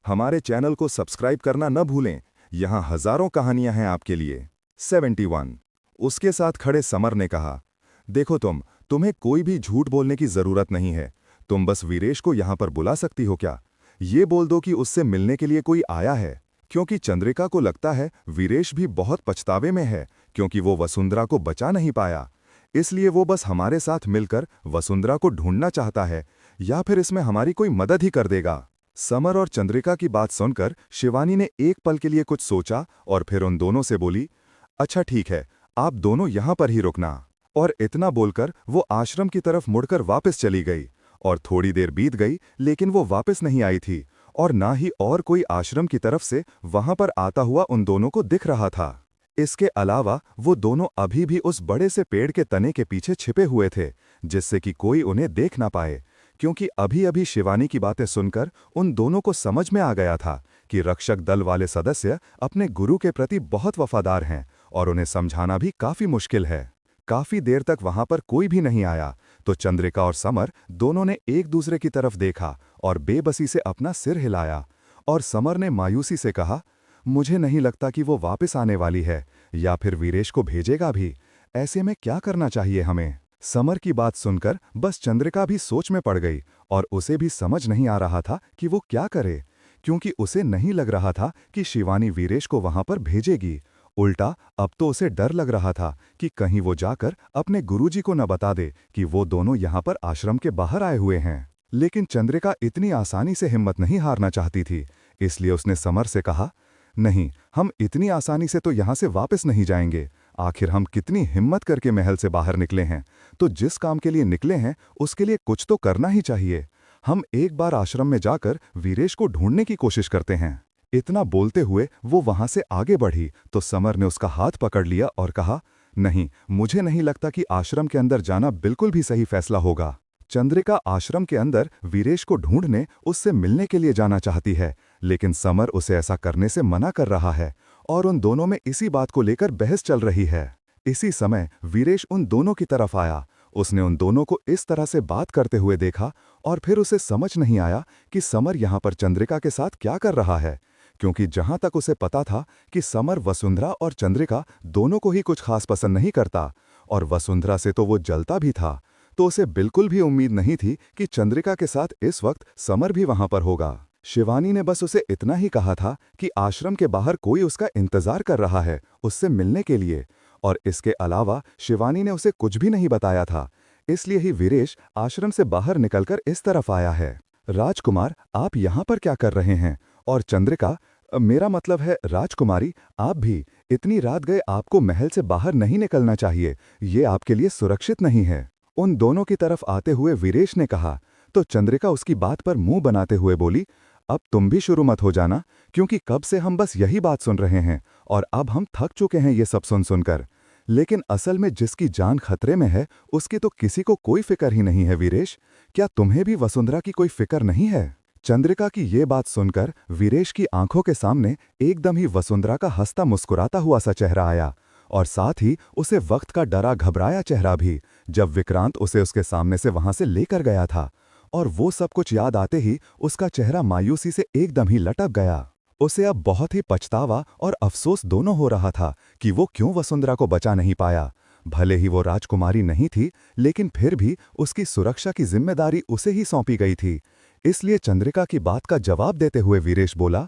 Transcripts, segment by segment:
हमारे चैनल को सब्सक्राइब करना न भूलें। यहाँ हजारों कहानियां हैं आपके लिए। 71। उसके साथ खड़े समर ने कहा, देखो तुम्हें कोई भी झूठ बोलने की जरूरत नहीं है। तुम बस वीरेश को यहाँ पर बुला सकती हो क्या? ये बोल दो कि उससे मिलने के लिए कोई आया है, क्योंकि चंद्रिका को लगता है वीरेश भी बहुत पछतावे में है, क्योंकि वो वसुंधरा को बचा नहीं पाया। इसलिए वो बस हमारे साथ मिलकर वसुंधरा को ढूंढना चाहता है, या फिर इसमें हमारी कोई मदद ही कर देगा। समर और चंद्रिका की बात सुनकर शिवानी ने एक पल के लिए कुछ सोचा और फिर उन दोनों से बोली, अच्छा ठीक है, आप दोनों यहां पर ही रुकना। और इतना बोलकर वो आश्रम की तरफ मुड़कर वापस चली गई। और थोड़ी देर बीत गई, लेकिन वो वापस नहीं आई थी, और ना ही और कोई आश्रम की तरफ से वहां पर आता हुआ उन दोनों को दिख रहा था। इसके अलावा वो दोनों अभी भी उस बड़े से पेड़ के तने के पीछे छिपे हुए थे, जिससे कि कोई उन्हें देख ना पाए, क्योंकि अभी अभी शिवानी की बातें सुनकर उन दोनों को समझ में आ गया था कि रक्षक दल वाले सदस्य अपने गुरु के प्रति बहुत वफादार हैं और उन्हें समझाना भी काफी मुश्किल है। काफी देर तक वहां पर कोई भी नहीं आया, तो चंद्रिका और समर दोनों ने एक दूसरे की तरफ देखा और बेबसी से अपना सिर हिलाया। और समर ने मायूसी से कहा, मुझे नहीं लगता कि वो वापस आने वाली है, या फिर वीरेश को भेजेगा भी। ऐसे में क्या करना चाहिए हमें? समर की बात सुनकर बस चंद्रिका भी सोच में पड़ गई, और उसे भी समझ नहीं आ रहा था कि वो क्या करे, क्योंकि उसे नहीं लग रहा था कि शिवानी वीरेश को वहां पर भेजेगी। उल्टा अब तो उसे डर लग रहा था कि कहीं वो जाकर अपने गुरुजी को न बता दे कि वो दोनों यहाँ पर आश्रम के बाहर आए हुए हैं। लेकिन चंद्रिका इतनी आसानी से हिम्मत नहीं हारना चाहती थी, इसलिए उसने समर से कहा, नहीं, हम इतनी आसानी से तो यहाँ से वापस नहीं जाएंगे। आखिर हम कितनी हिम्मत करके महल से बाहर निकले हैं, तो जिस काम के लिए निकले हैं उसके लिए कुछ तो करना ही चाहिए। हम एक बार आश्रम में जाकर वीरेश को ढूंढने की कोशिश करते हैं। इतना बोलते हुए वो वहां से आगे बढ़ी तो समर ने उसका हाथ पकड़ लिया और कहा, नहीं, मुझे नहीं लगता कि आश्रम के अंदर जाना बिल्कुल भी सही फैसला होगा। चंद्रिका आश्रम के अंदर वीरेश को ढूंढने, उससे मिलने के लिए जाना चाहती है, लेकिन समर उसे ऐसा करने से मना कर रहा है, और उन दोनों में इसी बात को लेकर बहस चल रही है। इसी समय वीरेश उन दोनों की तरफ आया। उसने उन दोनों को इस तरह से बात करते हुए देखा, और फिर उसे समझ नहीं आया कि समर यहाँ पर चंद्रिका के साथ क्या कर रहा है, क्योंकि जहां तक उसे पता था कि समर वसुंधरा और चंद्रिका दोनों को ही कुछ खास पसंद नहीं करता, और वसुंधरा से तो वो जलता भी था, तो उसे बिल्कुल भी उम्मीद नहीं थी कि चंद्रिका के साथ इस वक्त समर भी वहां पर होगा। शिवानी ने बस उसे इतना ही कहा था कि आश्रम के बाहर कोई उसका इंतजार कर रहा है उससे मिलने के लिए, और इसके अलावा शिवानी ने उसे कुछ भी नहीं बताया था। इसलिए ही वीरेश आश्रम से बाहर निकलकर इस तरफ आया है। राजकुमार, आप यहाँ पर क्या कर रहे हैं? और चंद्रिका, मेरा मतलब है राजकुमारी, आप भी इतनी रात गए आपको महल से बाहर नहीं निकलना चाहिए, ये आपके लिए सुरक्षित नहीं है। उन दोनों की तरफ आते हुए वीरेश ने कहा, तो चंद्रिका उसकी बात पर मुंह बनाते हुए बोली, अब तुम भी शुरू मत हो जाना, क्योंकि कब से हम बस यही बात सुन रहे हैं, और अब हम थक चुके हैं ये सब सुन सुनकर। लेकिन असल में जिसकी जान खतरे में है उसकी तो किसी को कोई फिक्र ही नहीं है। वीरेश, क्या तुम्हें भी वसुंधरा की कोई फिक्र नहीं है? चंद्रिका की ये बात सुनकर वीरेश की आंखों के सामने एकदम ही वसुंधरा का हंसता मुस्कुराता हुआ सा चेहरा आया, और साथ ही उसे वक्त का डरा घबराया चेहरा भी, जब विक्रांत उसे उसके सामने से वहां से लेकर गया था। और वो सब कुछ याद आते ही उसका चेहरा मायूसी से एकदम ही लटक गया। उसे अब बहुत ही पछतावा और अफसोस दोनों हो रहा था कि वो क्यों वसुंधरा को बचा नहीं पाया। भले ही वो राजकुमारी नहीं थी, लेकिन फिर भी उसकी सुरक्षा की जिम्मेदारी उसे ही सौंपी गई थी। इसलिए चंद्रिका की बात का जवाब देते हुए वीरेश बोला,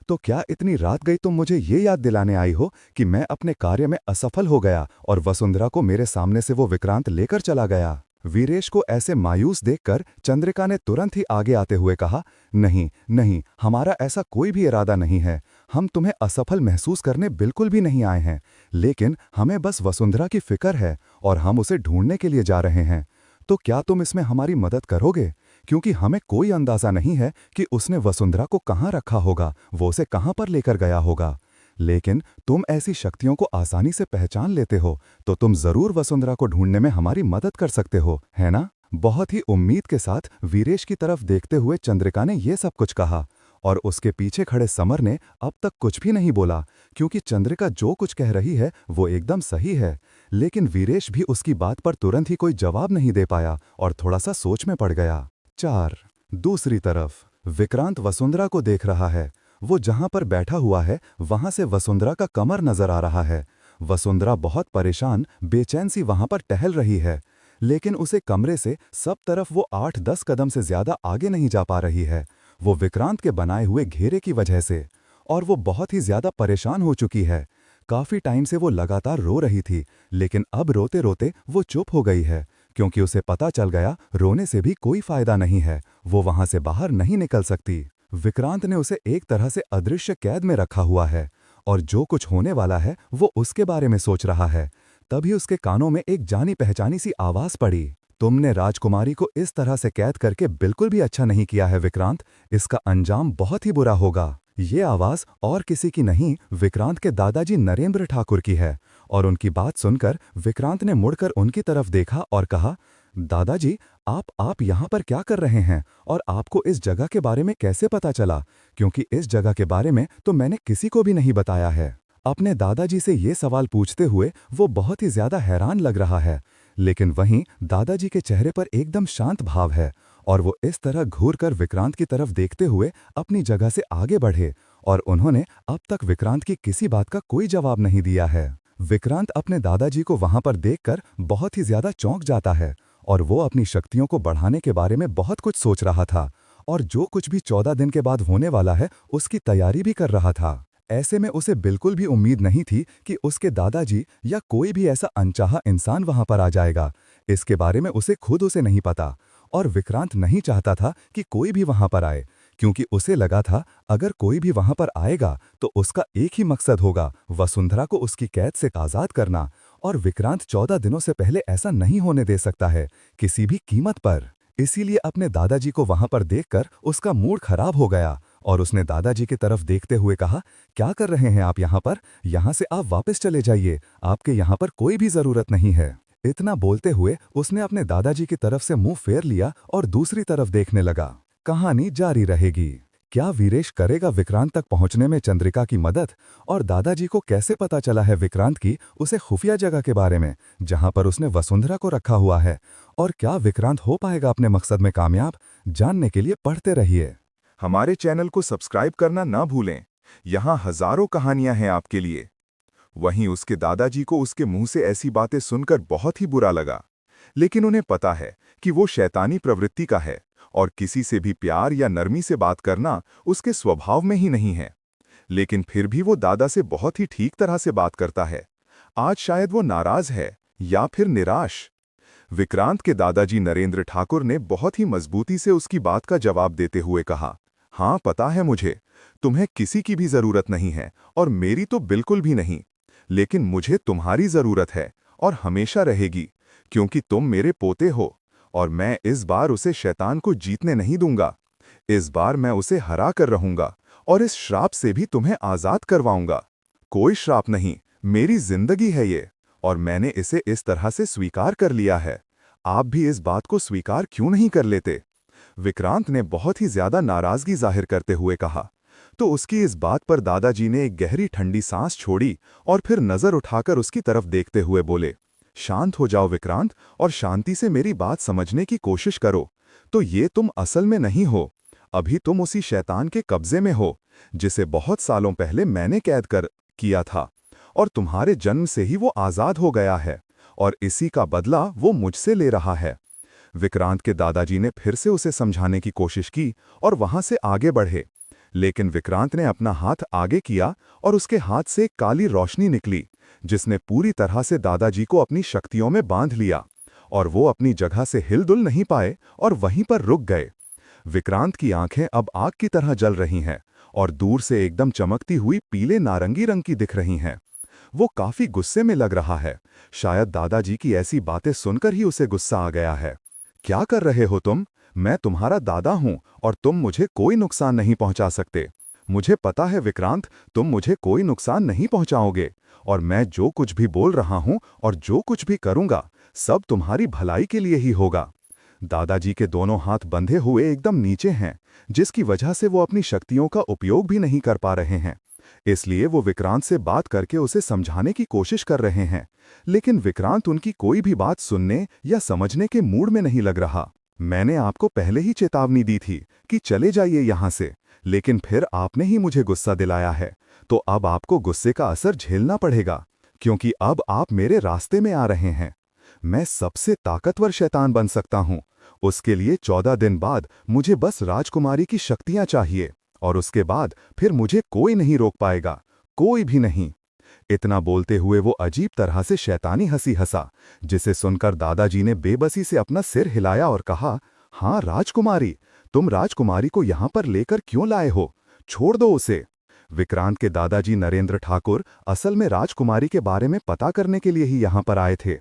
तो क्या इतनी रात गई तुम मुझे ये याद दिलाने आई हो कि मैं अपने कार्य में असफल हो गया और वसुंधरा को मेरे सामने से वो विक्रांत लेकर चला गया? वीरेश को ऐसे मायूस देखकर चंद्रिका ने तुरंत ही आगे आते हुए कहा, नहीं नहीं, हमारा ऐसा कोई भी इरादा नहीं है। हम तुम्हें असफल महसूस करने बिल्कुल भी नहीं आए हैं, लेकिन हमें बस वसुंधरा की फिक्र है और हम उसे ढूंढने के लिए जा रहे हैं। तो क्या तुम इसमें हमारी मदद करोगे? क्योंकि हमें कोई अंदाजा नहीं है कि उसने वसुंधरा को कहाँ रखा होगा, वो उसे कहाँ पर लेकर गया होगा। लेकिन तुम ऐसी शक्तियों को आसानी से पहचान लेते हो, तो तुम जरूर वसुंधरा को ढूंढने में हमारी मदद कर सकते हो, है ना? बहुत ही उम्मीद के साथ वीरेश की तरफ देखते हुए चंद्रिका ने यह सब कुछ कहा, और उसके पीछे खड़े समर ने अब तक कुछ भी नहीं बोला, क्योंकि चंद्रिका जो कुछ कह रही है वो एकदम सही है। लेकिन वीरेश भी उसकी बात पर तुरंत ही कोई जवाब नहीं दे पाया और थोड़ा सा सोच में पड़ गया। 4। दूसरी तरफ विक्रांत वसुंधरा को देख रहा है। वो जहां पर बैठा हुआ है वहां से वसुंधरा का कमर नजर आ रहा है। वसुंधरा बहुत परेशान बेचैन सी वहां पर टहल रही है, लेकिन उसे कमरे से सब तरफ वो 8-10 कदम से ज्यादा आगे नहीं जा पा रही है, वो विक्रांत के बनाए हुए घेरे की वजह से। और वो बहुत ही ज्यादा परेशान हो चुकी है। काफी टाइम से वो लगातार रो रही थी, लेकिन अब रोते रोते वो चुप हो गई है, क्योंकि उसे पता चल गया रोने से भी कोई फायदा नहीं है, वो वहां से बाहर नहीं निकल सकती। विक्रांत ने उसे एक तरह से अदृश्य कैद में रखा हुआ है, और जो कुछ होने वाला है वो उसके बारे में सोच रहा है। तभी उसके कानों में एक जानी पहचानी सी आवाज पड़ी। तुमने राजकुमारी को इस तरह से कैद करके बिल्कुल भी अच्छा नहीं किया है विक्रांत, इसका अंजाम बहुत ही बुरा होगा। ये आवाज और किसी की नहीं, विक्रांत के दादाजी नरेंद्र ठाकुर की है। और उनकी बात सुनकर विक्रांत ने मुड़कर उनकी तरफ देखा और कहा, दादाजी, आप यहाँ पर क्या कर रहे हैं, और आपको इस जगह के बारे में कैसे पता चला? क्योंकि इस जगह के बारे में तो मैंने किसी को भी नहीं बताया है। अपने दादाजी से ये सवाल पूछते हुए वो बहुत ही ज्यादा हैरान लग रहा है, लेकिन वहीं दादाजी के चेहरे पर एकदम शांत भाव है, और वो इस तरह घूर कर विक्रांत की तरफ देखते हुए अपनी जगह से आगे बढ़े, और उन्होंने अब तक विक्रांत की किसी बात का कोई जवाब नहीं दिया है। विक्रांत अपने दादाजी को वहां पर देखकर बहुत ही ज्यादा चौंक जाता है, और वो अपनी शक्तियों को बढ़ाने के बारे में बहुत कुछ सोच रहा था, और जो कुछ भी 14 दिन के बाद होने वाला है उसकी तैयारी भी कर रहा था। ऐसे में उसे बिल्कुल भी उम्मीद नहीं थी कि उसके दादाजी या कोई भी ऐसा अनचाहा इंसान वहां पर आ जाएगा। इसके बारे में उसे नहीं पता, और विक्रांत नहीं चाहता था कि कोई भी वहां पर आए, क्योंकि उसे लगा था अगर कोई भी वहां पर आएगा तो उसका एक ही मकसद होगा, वसुंधरा को उसकी कैद से आजाद करना। और विक्रांत 14 दिनों से पहले ऐसा नहीं होने दे सकता है, किसी भी कीमत पर। इसीलिए अपने दादाजी को वहां पर देखकर उसका मूड खराब हो गया, और उसने दादाजी की तरफ देखते हुए कहा, क्या कर रहे हैं आप यहाँ पर? यहाँ से आप वापस चले जाइए, आपके यहाँ पर कोई भी जरूरत नहीं है। इतना बोलते हुए उसने अपने दादाजी की तरफ से मुंह फेर लिया और दूसरी तरफ देखने लगा। कहानी जारी रहेगी। क्या वीरेश करेगा विक्रांत तक पहुंचने में चंद्रिका की मदद? और दादाजी को कैसे पता चला है विक्रांत की उसे खुफिया जगह के बारे में, जहां पर उसने वसुंधरा को रखा हुआ है? और क्या विक्रांत हो पाएगा अपने मकसद में कामयाब? जानने के लिए पढ़ते रहिए। हमारे चैनल को सब्सक्राइब करना ना भूलें। यहाँ हजारों कहानियां हैं आपके लिए। वहीं उसके दादाजी को उसके मुंह से ऐसी बातें सुनकर बहुत ही बुरा लगा, लेकिन उन्हें पता है कि वो शैतानी प्रवृत्ति का है, और किसी से भी प्यार या नरमी से बात करना उसके स्वभाव में ही नहीं है। लेकिन फिर भी वो दादा से बहुत ही ठीक तरह से बात करता है। आज शायद वो नाराज है या फिर निराश। विक्रांत के दादाजी नरेंद्र ठाकुर ने बहुत ही मजबूती से उसकी बात का जवाब देते हुए कहा, हाँ पता है मुझे, तुम्हें किसी की भी जरूरत नहीं है, और मेरी तो बिल्कुल भी नहीं। लेकिन मुझे तुम्हारी जरूरत है, और हमेशा रहेगी, क्योंकि तुम मेरे पोते हो, और मैं इस बार उसे शैतान को जीतने नहीं दूंगा। इस बार मैं उसे हरा कर रहूंगा, और इस श्राप से भी तुम्हें आजाद करवाऊंगा। कोई श्राप नहीं, मेरी जिंदगी है ये, और मैंने इसे इस तरह से स्वीकार कर लिया है। आप भी इस बात को स्वीकार क्यों नहीं कर लेते? विक्रांत ने बहुत ही ज्यादा नाराजगी जाहिर करते हुए कहा। तो उसकी इस बात पर दादाजी ने एक गहरी ठंडी सांस छोड़ी, और फिर नजर उठाकर उसकी तरफ देखते हुए बोले, शांत हो जाओ विक्रांत, और शांति से मेरी बात समझने की कोशिश करो। तो ये तुम असल में नहीं हो, अभी तुम उसी शैतान के कब्जे में हो, जिसे बहुत सालों पहले मैंने कैद कर किया था, और तुम्हारे जन्म से ही वो आजाद हो गया है, और इसी का बदला वो मुझसे ले रहा है। विक्रांत के दादाजी ने फिर से उसे समझाने की कोशिश की, और वहां से आगे बढ़े, लेकिन विक्रांत ने अपना हाथ आगे किया, और उसके हाथ से एक काली रोशनी निकली, जिसने पूरी तरह से दादाजी को अपनी शक्तियों में बांध लिया, और वो अपनी जगह से हिलडुल नहीं पाए और वहीं पर रुक गए। विक्रांत की आंखें अब आग की तरह जल रही हैं, और दूर से एकदम चमकती हुई पीले नारंगी रंग की दिख रही हैं। वो काफी गुस्से में लग रहा है, शायद दादाजी की ऐसी बातें सुनकर ही उसे गुस्सा आ गया है। क्या कर रहे हो तुम? मैं तुम्हारा दादा हूं, और तुम मुझे कोई नुकसान नहीं पहुंचा सकते। मुझे पता है विक्रांत, तुम मुझे कोई नुकसान नहीं पहुंचाओगे, और मैं जो कुछ भी बोल रहा हूं और जो कुछ भी करूंगा, सब तुम्हारी भलाई के लिए ही होगा। दादाजी के दोनों हाथ बंधे हुए एकदम नीचे हैं, जिसकी वजह से वो अपनी शक्तियों का उपयोग भी नहीं कर पा रहे हैं। इसलिए वो विक्रांत से बात करके उसे समझाने की कोशिश कर रहे हैं, लेकिन विक्रांत उनकी कोई भी बात सुनने या समझने के मूड में नहीं लग रहा। मैंने आपको पहले ही चेतावनी दी थी कि चले जाइए यहाँ से, लेकिन फिर आपने ही मुझे गुस्सा दिलाया है, तो अब आपको गुस्से का असर झेलना पड़ेगा, क्योंकि अब आप मेरे रास्ते में आ रहे हैं। मैं सबसे ताकतवर शैतान बन सकता हूँ। उसके लिए 14 दिन बाद मुझे बस राजकुमारी की शक्तियाँ चाहिए, और उसके बाद फिर मुझे कोई नहीं रोक पाएगा, कोई भी नहीं। इतना बोलते हुए वो अजीब तरह से शैतानी हंसी हंसा, जिसे सुनकर दादाजी ने बेबसी से अपना सिर हिलाया और कहा, हाँ राजकुमारी, तुम राजकुमारी को यहां पर लेकर क्यों लाए हो? छोड़ दो उसे। विक्रांत के दादाजी नरेंद्र ठाकुर असल में राजकुमारी के बारे में पता करने के लिए ही यहां पर आए थे,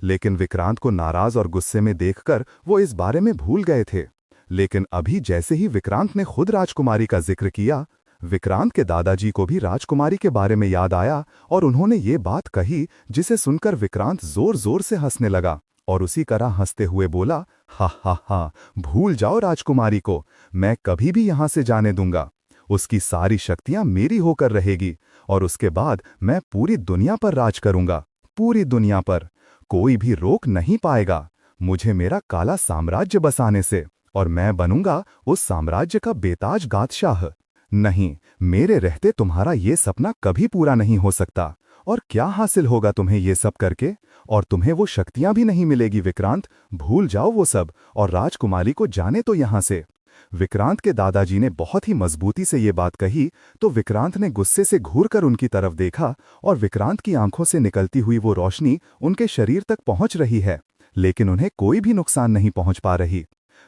लेकिन विक्रांत को नाराज और गुस्से में देखकर वो इस बारे में भूल गए थे। लेकिन अभी जैसे ही विक्रांत ने खुद राजकुमारी का जिक्र किया, विक्रांत के दादाजी को भी राजकुमारी के बारे में याद आया और उन्होंने ये बात कही, जिसे सुनकर विक्रांत जोर जोर से हंसने लगा और उसी तरह हंसते हुए बोला, हा हा हा, भूल जाओ राजकुमारी को, मैं कभी भी यहां से जाने दूंगा। उसकी सारी शक्तियां मेरी होकर रहेगी और उसके बाद मैं पूरी दुनिया पर राज करूंगा, पूरी दुनिया पर। कोई भी रोक नहीं पाएगा मुझे मेरा काला साम्राज्य बसाने से, और मैं बनूंगा उस साम्राज्य का बेताज बादशाह। नहीं, मेरे रहते तुम्हारा ये सपना कभी पूरा नहीं हो सकता। और क्या हासिल होगा तुम्हें ये सब करके? और तुम्हें वो शक्तियां भी नहीं मिलेगी विक्रांत, भूल जाओ वो सब और राजकुमारी को जाने तो यहां से। विक्रांत के दादाजी ने बहुत ही मजबूती से ये बात कही, तो विक्रांत ने गुस्से से घूरकर उनकी तरफ देखा और विक्रांत की आंखों से निकलती हुई वो रोशनी उनके शरीर तक पहुंच रही है, लेकिन उन्हें कोई भी नुकसान नहीं पहुंच पा रही।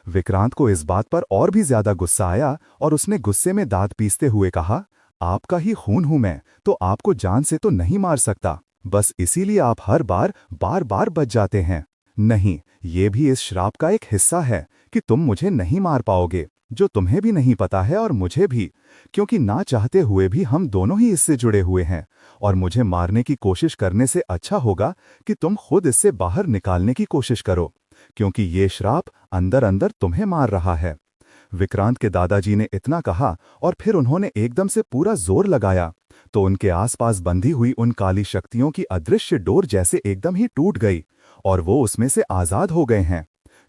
विक्रांत को इस बात पर और भी ज्यादा गुस्सा आया और उसने गुस्से में दांत पीसते हुए कहा, आपका ही खून हूं मैं, तो आपको जान से तो नहीं मार सकता, बस इसीलिए आप हर बार बार बार बच जाते हैं। नहीं, ये भी इस श्राप का एक हिस्सा है कि तुम मुझे नहीं मार पाओगे, जो तुम्हें भी नहीं पता है और मुझे भी, क्योंकि ना चाहते हुए भी हम दोनों ही इससे जुड़े हुए हैं। और मुझे मारने की कोशिश करने से अच्छा होगा कि तुम खुद इससे बाहर निकालने की कोशिश करो, क्योंकि ये श्राप अंदर अंदर तुम्हें मार रहा है। विक्रांत के दादाजी ने इतना कहा और फिर उन्होंने एकदम से पूरा जोर लगाया, तो उनके आसपास बंधी हुई उन काली शक्तियों की अदृश्य डोर जैसे एकदम ही टूट गई और वो उसमें से आजाद हो गए हैं।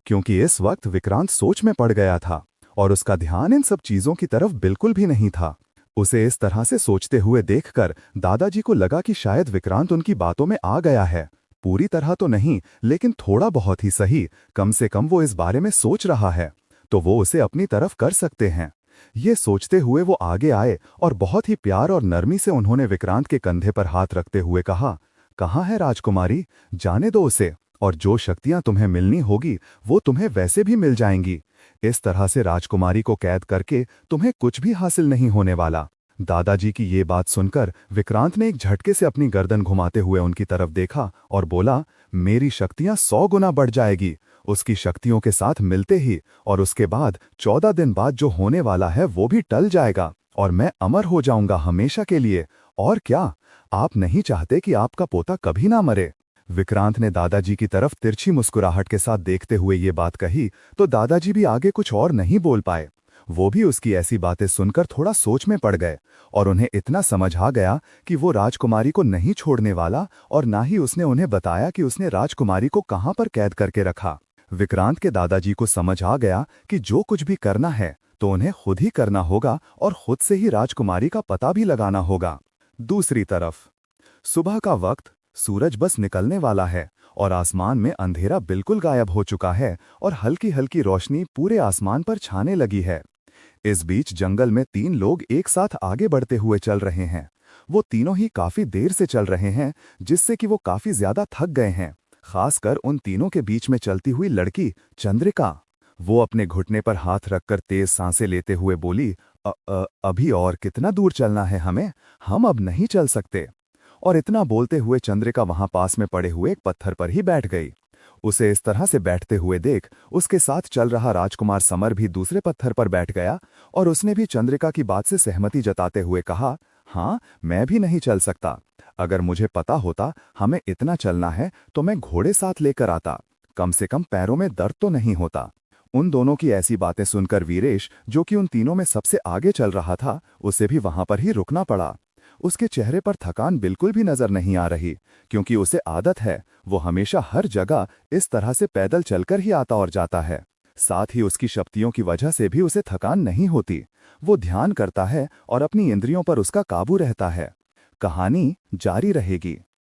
क्योंकि इस वक्त विक्रांत सोच में पड़ गया था और उसका ध्यान इन सब चीजों की तरफ बिल्कुल भी नहीं था। उसे इस तरह से सोचते हुए देखकर दादाजी को लगा कि शायद विक्रांत उनकी बातों में आ गया है। पूरी तरह तो नहीं, लेकिन थोड़ा बहुत ही सही, कम से कम वो इस बारे में सोच रहा है, तो वो उसे अपनी तरफ कर सकते हैं। ये सोचते हुए वो आगे आए और बहुत ही प्यार और नरमी से उन्होंने विक्रांत के कंधे पर हाथ रखते हुए कहा, कहाँ है राजकुमारी, जाने दो उसे, और जो शक्तियां तुम्हें मिलनी होगी वो तुम्हें वैसे भी मिल जाएंगी। इस तरह से राजकुमारी को कैद करके तुम्हें कुछ भी हासिल नहीं होने वाला। दादाजी की ये बात सुनकर विक्रांत ने एक झटके से अपनी गर्दन घुमाते हुए उनकी तरफ देखा और बोला, मेरी शक्तियां 100 गुना बढ़ जाएगी उसकी शक्तियों के साथ मिलते ही, और उसके बाद 14 दिन बाद जो होने वाला है वो भी टल जाएगा और मैं अमर हो जाऊंगा हमेशा के लिए। और क्या आप नहीं चाहते कि आपका पोता कभी ना मरे? विक्रांत ने दादाजी की तरफ तिरछी मुस्कुराहट के साथ देखते हुए ये बात कही, तो दादाजी भी आगे कुछ और नहीं बोल पाए। वो भी उसकी ऐसी बातें सुनकर थोड़ा सोच में पड़ गए और उन्हें इतना समझ आ गया कि वो राजकुमारी को नहीं छोड़ने वाला, और ना ही उसने उन्हें बताया कि उसने राजकुमारी को कहां पर कैद करके रखा। विक्रांत के दादाजी को समझ आ गया कि जो कुछ भी करना है तो उन्हें खुद ही करना होगा और खुद से ही राजकुमारी का पता भी लगाना होगा। दूसरी तरफ सुबह का वक्त, सूरज बस निकलने वाला है और आसमान में अंधेरा बिल्कुल गायब हो चुका है और हल्की हल्की रोशनी पूरे आसमान पर छाने लगी है। इस बीच जंगल में 3 लोग एक साथ आगे बढ़ते हुए चल रहे हैं। वो तीनों ही काफी देर से चल रहे हैं, जिससे कि वो काफी ज्यादा थक गए हैं। खासकर उन तीनों के बीच में चलती हुई लड़की चंद्रिका। वो अपने घुटने पर हाथ रखकर तेज सांसें लेते हुए बोली, अभी और कितना दूर चलना है हमें, हम अब नहीं चल सकते। और इतना बोलते हुए चंद्रिका वहां पास में पड़े हुए एक पत्थर पर ही बैठ गई। उसे इस तरह से बैठते हुए देख उसके साथ चल रहा राजकुमार समर भी दूसरे पत्थर पर बैठ गया और उसने भी चंद्रिका की बात से सहमति जताते हुए कहा, हाँ, मैं भी नहीं चल सकता। अगर मुझे पता होता हमें इतना चलना है तो मैं घोड़े साथ लेकर आता, कम से कम पैरों में दर्द तो नहीं होता। उन दोनों की ऐसी बातें सुनकर वीरेश, जो कि उन तीनों में सबसे आगे चल रहा था, उसे भी वहां पर ही रुकना पड़ा। उसके चेहरे पर थकान बिल्कुल भी नजर नहीं आ रही, क्योंकि उसे आदत है, वो हमेशा हर जगह इस तरह से पैदल चलकर ही आता और जाता है। साथ ही उसकी शक्तियों की वजह से भी उसे थकान नहीं होती। वो ध्यान करता है और अपनी इंद्रियों पर उसका काबू रहता है। कहानी जारी रहेगी।